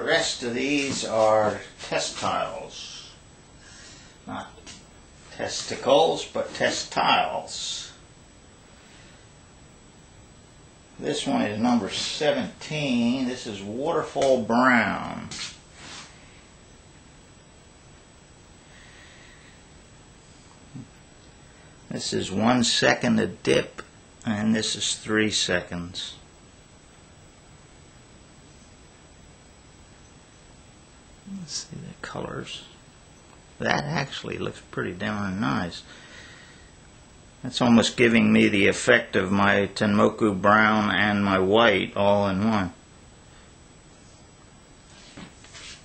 The rest of these are test tiles. Not testicles, but test tiles. This one is number 17. This is Waterfall Brown. This is 1 second to dip, and this is 3 seconds. Let's see the colors. That actually looks pretty darn nice. That's almost giving me the effect of my Tenmoku brown and my white all in one.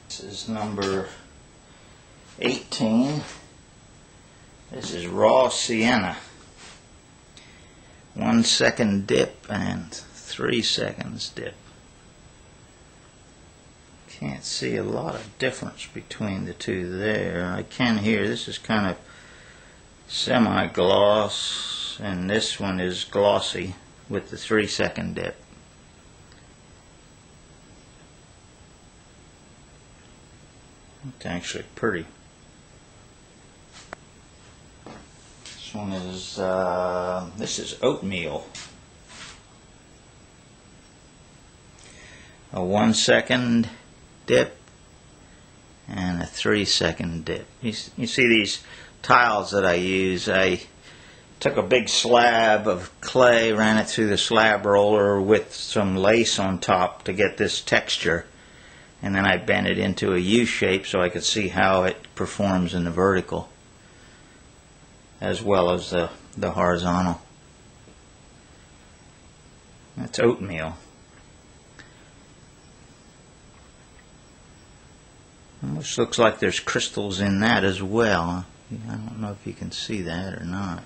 This is number 18. This is raw Sienna. 1 second dip and 3 seconds dip. Can't see a lot of difference between the two there. I can here. This is kind of semi-gloss, and this one is glossy with the 3 second dip. It's actually pretty. This is oatmeal. A 1 second dip and a 3 second dip. You see these tiles that I use. I took a big slab of clay, ran it through the slab roller with some lace on top to get this texture, and then I bent it into a U shape so I could see how it performs in the vertical as well as the horizontal. That's oatmeal. Almost looks like there's crystals in that as well. I don't know if you can see that or not.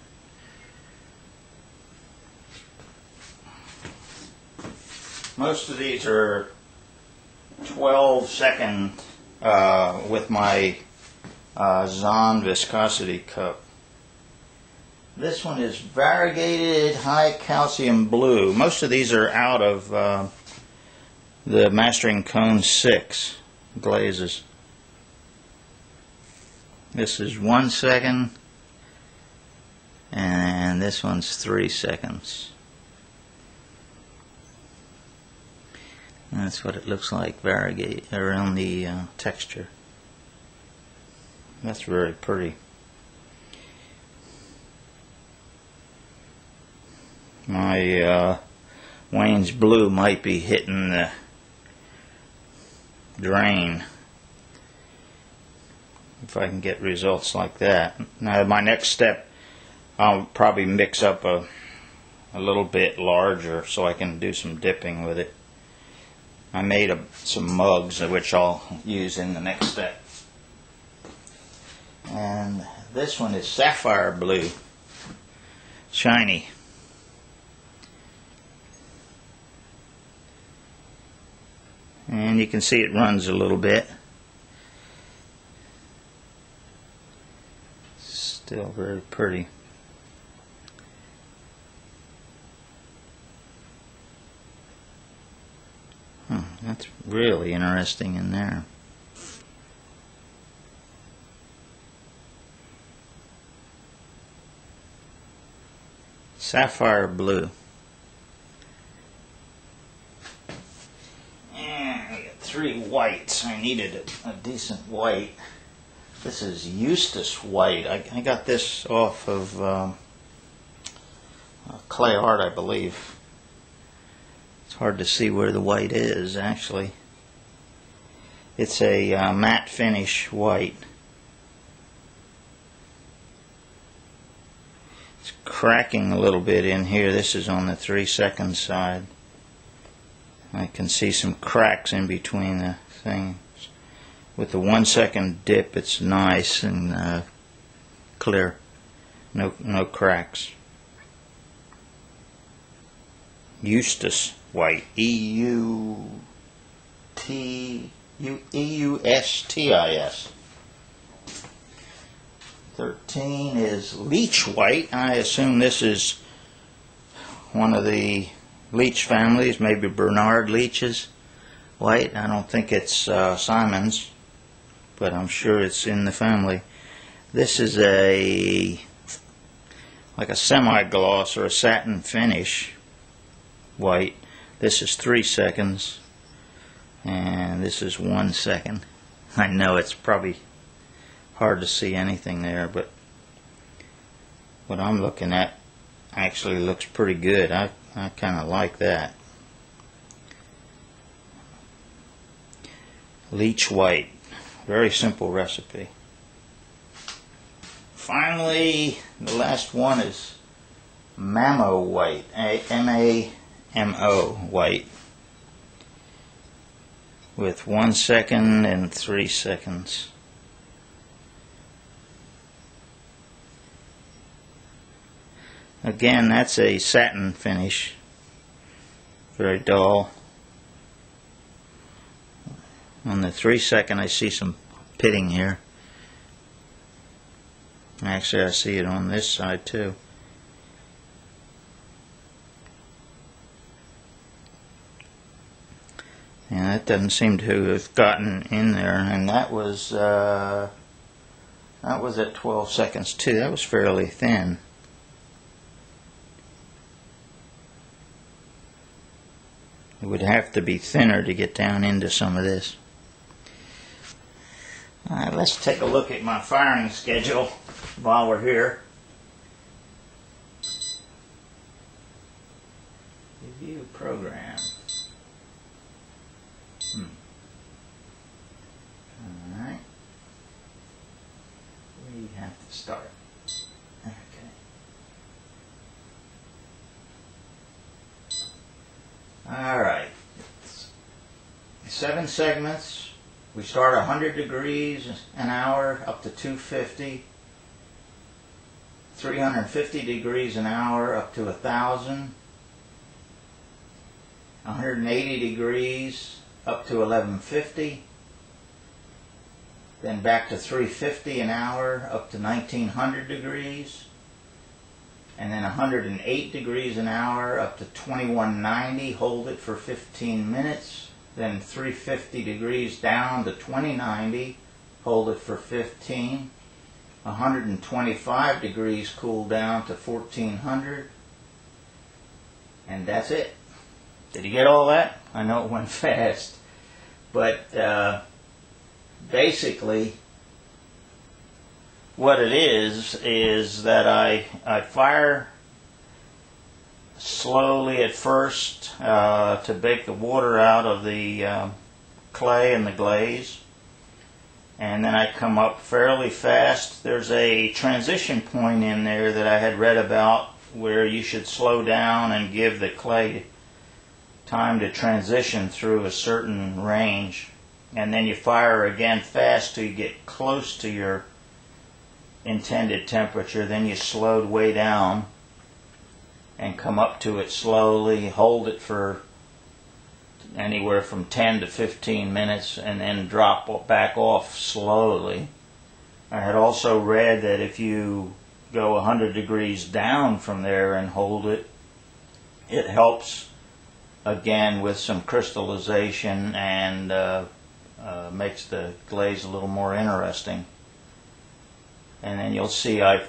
Most of these are 12 second with my Zahn viscosity cup. This one is variegated high calcium blue. Most of these are out of the Mastering Cone 6 glazes. This is 1 second, and this one's 3 seconds. And that's what it looks like variegate around the texture. That's very pretty. My Wayne's Blue might be hitting the drain if I can get results like that. Now my next step, I'll probably mix up a little bit larger so I can do some dipping with it. I made some mugs which I'll use in the next step. And this one is Sapphire Blue, shiny. And you can see it runs a little bit. Still very pretty. That's really interesting in there. Sapphire Blue. And I got 3 whites. I needed a decent white. This is Eustace White. I got this off of Clay Art, I believe. It's hard to see where the white is, actually. It's a matte finish white. It's cracking a little bit in here. This is on the 3 second side. I can see some cracks in between the things. With the 1 second dip, it's nice and clear. No cracks. Eustace White. E-U-S-T-I-S. 13 is Leach White. I assume this is one of the Leach families, maybe Bernard Leach's White. I don't think it's Simon's, but I'm sure it's in the family. This is like a semi-gloss or a satin finish white. This is 3 seconds, and this is 1 second. I know it's probably hard to see anything there, but what I'm looking at actually looks pretty good. I kind of like that. Leach White. Very simple recipe. Finally, the last one is Mamo White. M-A-M-O White. With 1 second and 3 seconds. Again, that's a satin finish. Very dull. On the 3 second, I see some pitting here. Actually, I see it on this side too. And that doesn't seem to have gotten in there. And that was at 12 seconds too. That was fairly thin. It would have to be thinner to get down into some of this. Alright, let's take a look at my firing schedule while we're here. Review program. Alright. We have to start. Okay. 7 segments. We start 100 degrees an hour up to 250, 350 degrees an hour up to 1,000, 180 degrees up to 1150, then back to 350 an hour up to 1900 degrees, and then 108 degrees an hour up to 2190, hold it for 15 minutes. Then 350 degrees down to 2090, hold it for 15. 125 degrees cool down to 1400. And that's it. Did you get all that? I know it went fast. But basically what it is that I fire slowly at first to bake the water out of the clay and the glaze, and then I come up fairly fast. There's a transition point in there that I had read about where you should slow down and give the clay time to transition through a certain range, and then you fire again fast till you get close to your intended temperature. Then you slowed way down and come up to it slowly, hold it for anywhere from 10 to 15 minutes, and then drop back off slowly. I had also read that if you go 100 degrees down from there and hold it, it helps again with some crystallization and makes the glaze a little more interesting. And then you'll see I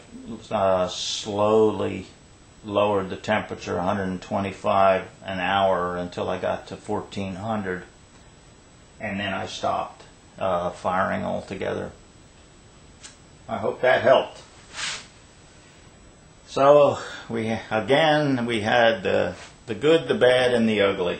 slowly lowered the temperature 125 an hour until I got to 1400, and then I stopped firing altogether. I hope that helped. So we had the good, the bad, and the ugly.